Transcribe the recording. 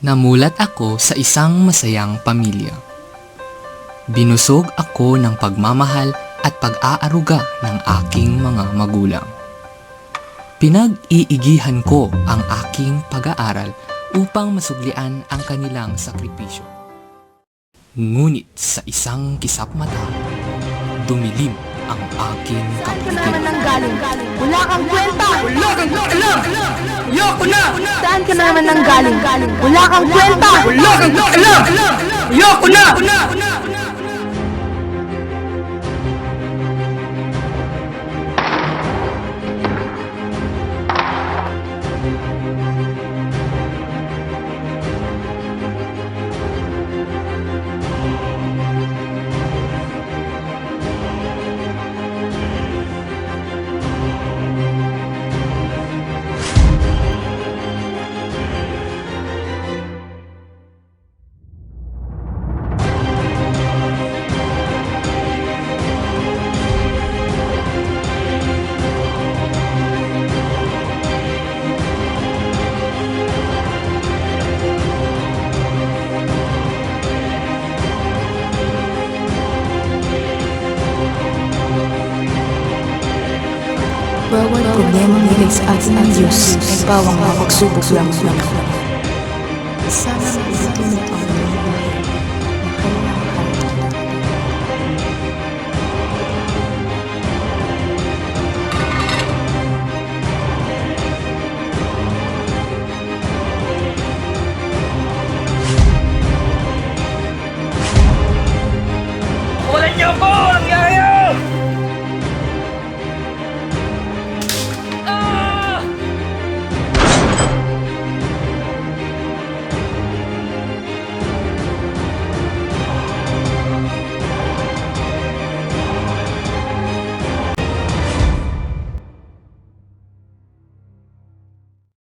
Namulat ako sa isang masayang pamilya. Binusog ako ng pagmamahal at pag-aaruga ng aking mga magulang. Pinag-iigihan ko ang aking pag-aaral upang masuklian ang kanilang sakripisyo. Ngunit sa isang kisap mata, dumilim ang aking Saan ka naman kapatiran. nanggaling? Wala kang kwenta! Wala kang alam! Ayoko na! Saan ka naman nanggaling? Wala kang kwenta! Wala kang alam! Ayoko na! Bawat problemang bigay sa atin ng Diyos ay bawang mga pagsubok lamang. Sana mabuti